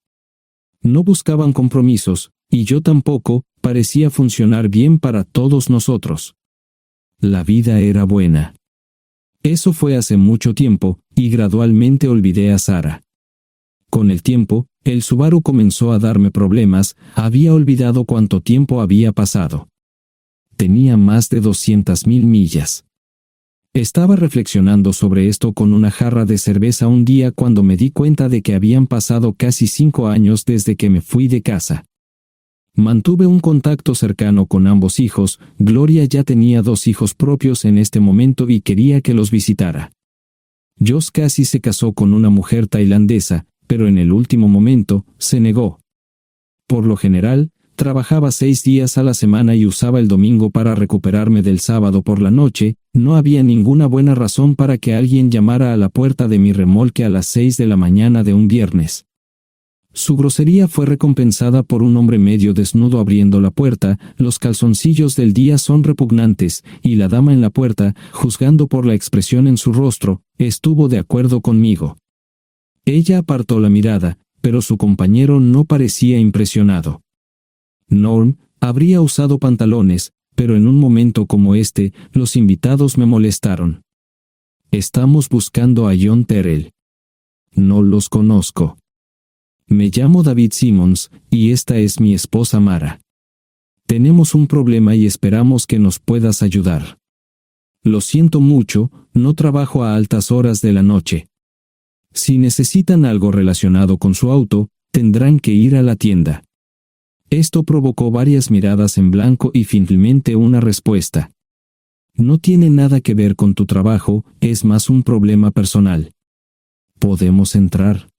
No buscaban compromisos, y yo tampoco. Parecía funcionar bien para todos nosotros. La vida era buena. Eso fue hace mucho tiempo, y gradualmente olvidé a Sara. Con el tiempo, el Subaru comenzó a darme problemas, había olvidado cuánto tiempo había pasado. Tenía más de 200.000 millas. Estaba reflexionando sobre esto con una jarra de cerveza un día cuando me di cuenta de que habían pasado casi 5 años desde que me fui de casa. Mantuve un contacto cercano con ambos hijos. Gloria ya tenía 2 hijos propios en este momento y quería que los visitara. Josh casi se casó con una mujer tailandesa, pero en el último momento, se negó. Por lo general, trabajaba 6 días a la semana y usaba el domingo para recuperarme del sábado por la noche. No había ninguna buena razón para que alguien llamara a la puerta de mi remolque a las 6 de la mañana de un viernes. Su grosería fue recompensada por un hombre medio desnudo abriendo la puerta. Los calzoncillos del día son repugnantes, y la dama en la puerta, juzgando por la expresión en su rostro, estuvo de acuerdo conmigo. Ella apartó la mirada, pero su compañero no parecía impresionado. Norm habría usado pantalones, pero en un momento como este, los invitados me molestaron. Estamos buscando a John Terrell. No los conozco. Me llamo David Simmons, y esta es mi esposa Mara. Tenemos un problema y esperamos que nos puedas ayudar. Lo siento mucho, no trabajo a altas horas de la noche. Si necesitan algo relacionado con su auto, tendrán que ir a la tienda. Esto provocó varias miradas en blanco y finalmente una respuesta. No tiene nada que ver con tu trabajo, es más un problema personal. ¿Podemos entrar?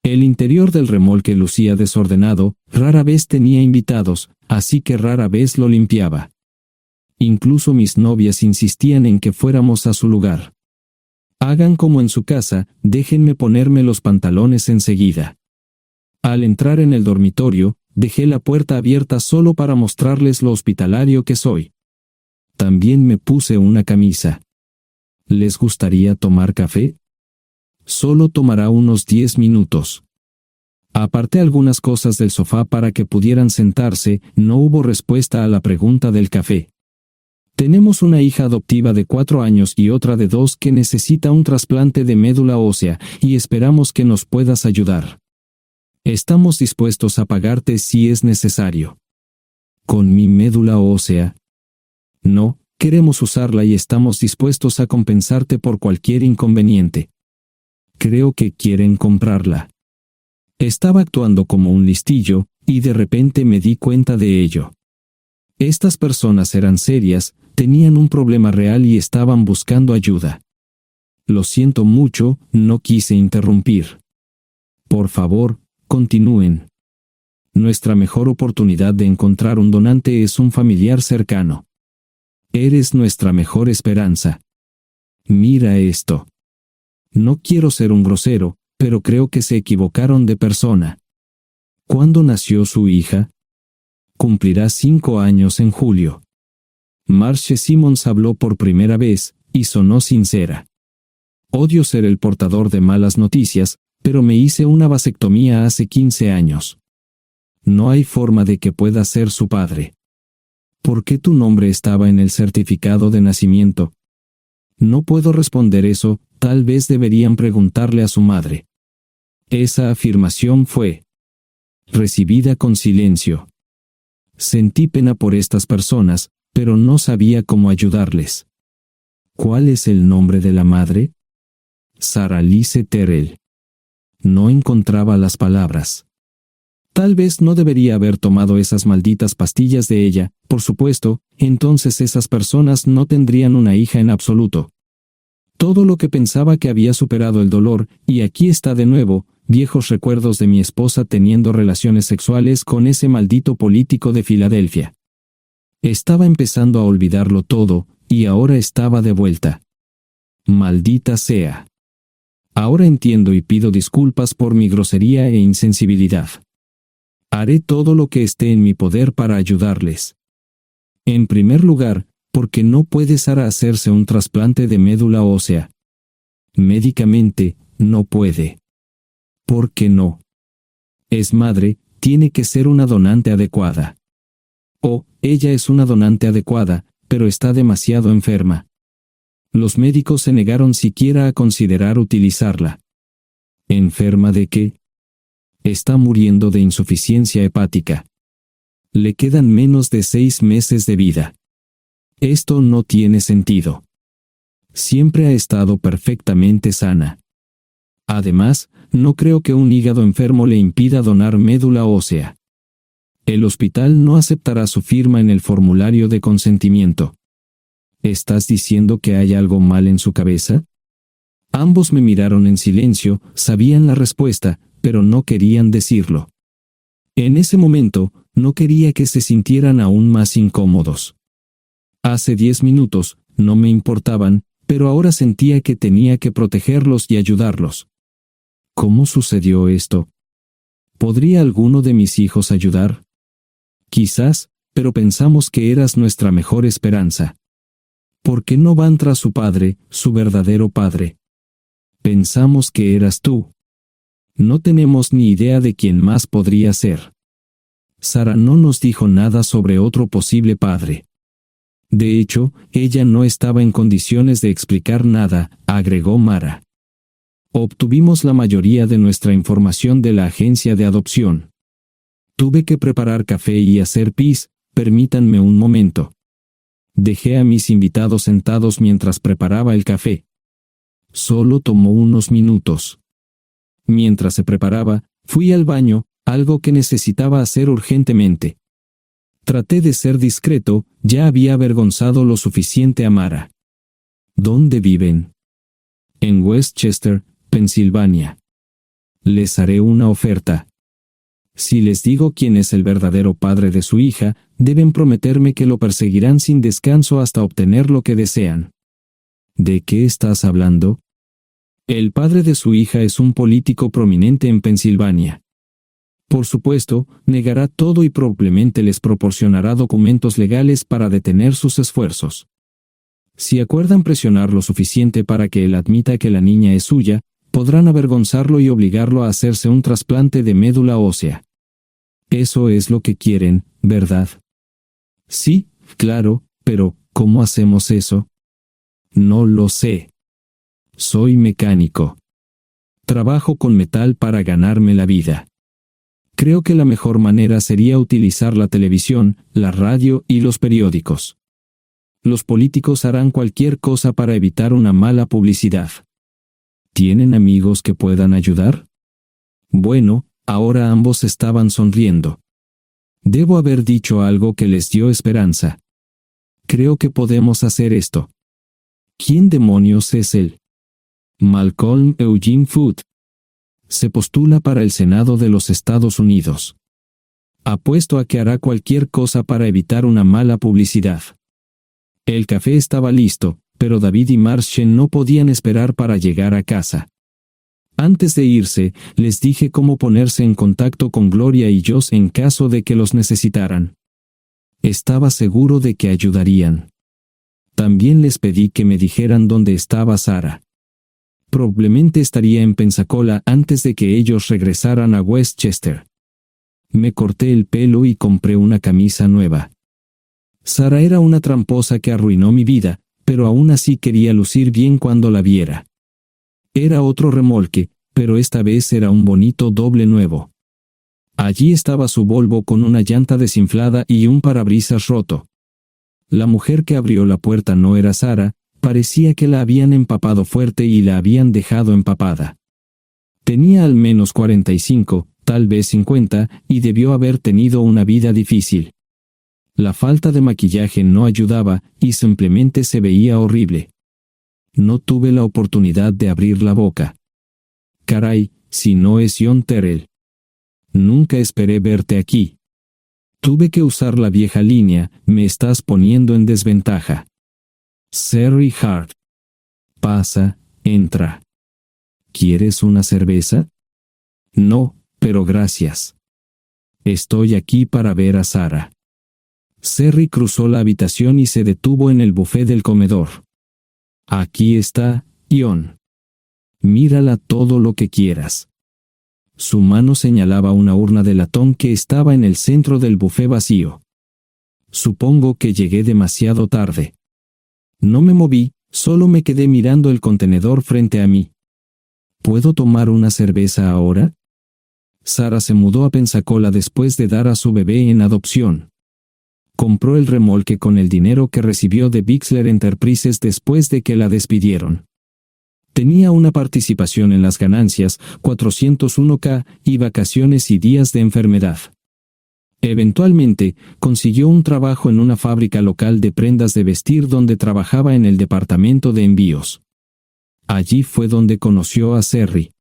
El interior del remolque lucía desordenado, rara vez tenía invitados, así que rara vez lo limpiaba. Incluso mis novias insistían en que fuéramos a su lugar. Hagan como en su casa, déjenme ponerme los pantalones enseguida. Al entrar en el dormitorio, dejé la puerta abierta solo para mostrarles lo hospitalario que soy. También me puse una camisa. ¿Les gustaría tomar café? Solo tomará unos 10 minutos. Aparté algunas cosas del sofá para que pudieran sentarse. No hubo respuesta a la pregunta del café. Tenemos una hija adoptiva de 4 años y otra de 2 que necesita un trasplante de médula ósea, y esperamos que nos puedas ayudar. Estamos dispuestos a pagarte si es necesario. ¿Con mi médula ósea? No, queremos usarla y estamos dispuestos a compensarte por cualquier inconveniente. Creo que quieren comprarla. Estaba actuando como un listillo, y de repente me di cuenta de ello. Estas personas eran serias, tenían un problema real y estaban buscando ayuda. Lo siento mucho, no quise interrumpir. Por favor, continúen. Nuestra mejor oportunidad de encontrar un donante es un familiar cercano. Eres nuestra mejor esperanza. Mira esto. No quiero ser un grosero, pero creo que se equivocaron de persona. ¿Cuándo nació su hija? Cumplirá 5 años en julio. Marcia Simmons habló por primera vez, y sonó sincera. Odio ser el portador de malas noticias, pero me hice una vasectomía hace 15 años. No hay forma de que pueda ser su padre. ¿Por qué tu nombre estaba en el certificado de nacimiento? No puedo responder eso, tal vez deberían preguntarle a su madre. Esa afirmación fue recibida con silencio. Sentí pena por estas personas, pero no sabía cómo ayudarles. ¿Cuál es el nombre de la madre? Sarah Lise Terrell. No encontraba las palabras. Tal vez no debería haber tomado esas malditas pastillas de ella, por supuesto, entonces esas personas no tendrían una hija en absoluto. Todo lo que pensaba que había superado el dolor, y aquí está de nuevo, viejos recuerdos de mi esposa teniendo relaciones sexuales con ese maldito político de Filadelfia. Estaba empezando a olvidarlo todo, y ahora estaba de vuelta. Maldita sea. Ahora entiendo y pido disculpas por mi grosería e insensibilidad. Haré todo lo que esté en mi poder para ayudarles. En primer lugar, porque no puede Sara hacerse un trasplante de médula ósea. Médicamente, no puede. ¿Por qué no? Es madre, tiene que ser una donante adecuada. Ella es una donante adecuada, pero está demasiado enferma. Los médicos se negaron siquiera a considerar utilizarla. ¿Enferma de qué? Está muriendo de insuficiencia hepática. Le quedan menos de 6 meses de vida. Esto no tiene sentido. Siempre ha estado perfectamente sana. Además, no creo que un hígado enfermo le impida donar médula ósea. El hospital no aceptará su firma en el formulario de consentimiento. ¿Estás diciendo que hay algo mal en su cabeza? Ambos me miraron en silencio, sabían la respuesta, pero no querían decirlo. En ese momento, no quería que se sintieran aún más incómodos. Hace 10 minutos, no me importaban, pero ahora sentía que tenía que protegerlos y ayudarlos. ¿Cómo sucedió esto? ¿Podría alguno de mis hijos ayudar? Quizás, pero pensamos que eras nuestra mejor esperanza. ¿Por qué no van tras su padre, su verdadero padre? Pensamos que eras tú. No tenemos ni idea de quién más podría ser. Sara no nos dijo nada sobre otro posible padre. De hecho, ella no estaba en condiciones de explicar nada, agregó Mara. Obtuvimos la mayoría de nuestra información de la agencia de adopción. Tuve que preparar café y hacer pis, permítanme un momento. Dejé a mis invitados sentados mientras preparaba el café. Solo tomó unos minutos. Mientras se preparaba, fui al baño, algo que necesitaba hacer urgentemente. Traté de ser discreto, ya había avergonzado lo suficiente a Mara. ¿Dónde viven? En Westchester, Pensilvania. Les haré una oferta. Si les digo quién es el verdadero padre de su hija, deben prometerme que lo perseguirán sin descanso hasta obtener lo que desean. ¿De qué estás hablando? El padre de su hija es un político prominente en Pensilvania. Por supuesto, negará todo y probablemente les proporcionará documentos legales para detener sus esfuerzos. Si acuerdan presionar lo suficiente para que él admita que la niña es suya, podrán avergonzarlo y obligarlo a hacerse un trasplante de médula ósea. Eso es lo que quieren, ¿verdad? Sí, claro, pero ¿cómo hacemos eso? No lo sé. Soy mecánico. Trabajo con metal para ganarme la vida. Creo que la mejor manera sería utilizar la televisión, la radio y los periódicos. Los políticos harán cualquier cosa para evitar una mala publicidad. ¿Tienen amigos que puedan ayudar? Bueno, ahora ambos estaban sonriendo. Debo haber dicho algo que les dio esperanza. Creo que podemos hacer esto. ¿Quién demonios es él? Malcolm Eugene Foote. Se postula para el Senado de los Estados Unidos. Apuesto a que hará cualquier cosa para evitar una mala publicidad. El café estaba listo, pero David y Marchen no podían esperar para llegar a casa. Antes de irse, les dije cómo ponerse en contacto con Gloria y Joss en caso de que los necesitaran. Estaba seguro de que ayudarían. También les pedí que me dijeran dónde estaba Sara. Probablemente estaría en Pensacola antes de que ellos regresaran a Westchester. Me corté el pelo y compré una camisa nueva. Sara era una tramposa que arruinó mi vida, pero aún así quería lucir bien cuando la viera. Era otro remolque, pero esta vez era un bonito doble nuevo. Allí estaba su Volvo con una llanta desinflada y un parabrisas roto. La mujer que abrió la puerta no era Sara, parecía que la habían empapado fuerte y la habían dejado empapada. Tenía al menos 45, tal vez 50, y debió haber tenido una vida difícil. La falta de maquillaje no ayudaba, y simplemente se veía horrible. No tuve la oportunidad de abrir la boca. Caray, si no es John Terrell. Nunca esperé verte aquí. Tuve que usar la vieja línea, me estás poniendo en desventaja. Sherry Hart. Pasa, entra. ¿Quieres una cerveza? No, pero gracias. Estoy aquí para ver a Sara. Sherry cruzó la habitación y se detuvo en el buffet del comedor. Aquí está, John. Mírala todo lo que quieras. Su mano señalaba una urna de latón que estaba en el centro del buffet vacío. Supongo que llegué demasiado tarde. No me moví, Solo me quedé mirando el contenedor frente a mí. ¿Puedo tomar una cerveza ahora? Sara se mudó a Pensacola después de dar a su bebé en adopción. Compró el remolque con el dinero que recibió de Bixler Enterprises después de que la despidieron. Tenía una participación en las ganancias, 401k, y vacaciones y días de enfermedad. Eventualmente, consiguió un trabajo en una fábrica local de prendas de vestir donde trabajaba en el departamento de envíos. Allí fue donde conoció a Cerri.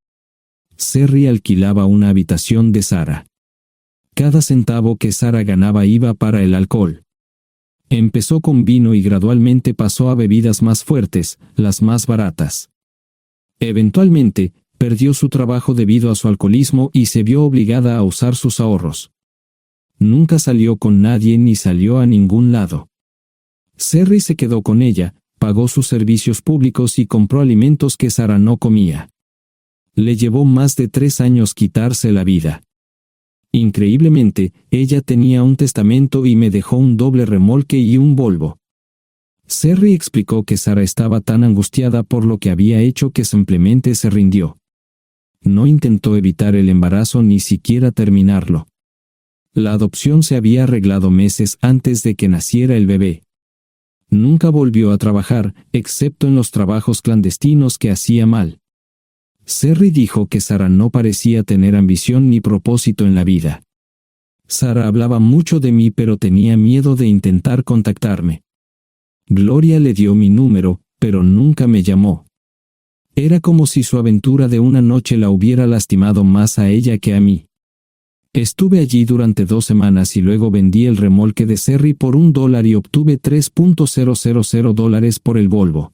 Cerri alquilaba una habitación de Sara. Cada centavo que Sara ganaba iba para el alcohol. Empezó con vino y gradualmente pasó a bebidas más fuertes, las más baratas. Eventualmente, perdió su trabajo debido a su alcoholismo y se vio obligada a usar sus ahorros. Nunca salió con nadie ni salió a ningún lado. Cerri se quedó con ella, pagó sus servicios públicos y compró alimentos que Sara no comía. Le llevó más de 3 años quitarse la vida. Increíblemente, ella tenía un testamento y me dejó un doble remolque y un Volvo. Cerri explicó que Sara estaba tan angustiada por lo que había hecho que simplemente se rindió. No intentó evitar el embarazo ni siquiera terminarlo. La adopción se había arreglado meses antes de que naciera el bebé. Nunca volvió a trabajar, excepto en los trabajos clandestinos que hacía mal. Cerri dijo que Sara no parecía tener ambición ni propósito en la vida. Sara hablaba mucho de mí pero tenía miedo de intentar contactarme. Gloria le dio mi número, pero nunca me llamó. Era como si su aventura de una noche la hubiera lastimado más a ella que a mí. Estuve allí durante 2 semanas y luego vendí el remolque de Cerri por $1 y obtuve $3,000 por el Volvo.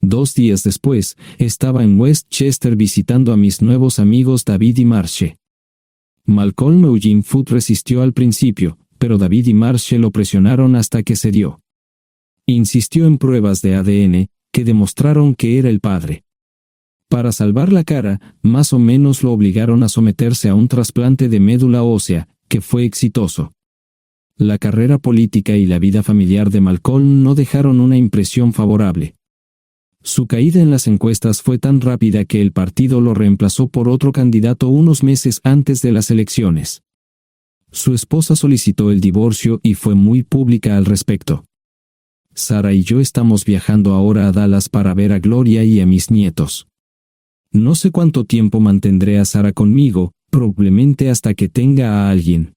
2 días después, estaba en Westchester visitando a mis nuevos amigos David y Marche. Malcolm Eugene Foote resistió al principio, pero David y Marche lo presionaron hasta que cedió. Insistió en pruebas de ADN, que demostraron que era el padre. Para salvar la cara, más o menos lo obligaron a someterse a un trasplante de médula ósea, que fue exitoso. La carrera política y la vida familiar de Malcolm no dejaron una impresión favorable. Su caída en las encuestas fue tan rápida que el partido lo reemplazó por otro candidato unos meses antes de las elecciones. Su esposa solicitó el divorcio y fue muy pública al respecto. Sara y yo estamos viajando ahora a Dallas para ver a Gloria y a mis nietos. No sé cuánto tiempo mantendré a Sara conmigo, probablemente hasta que tenga a alguien.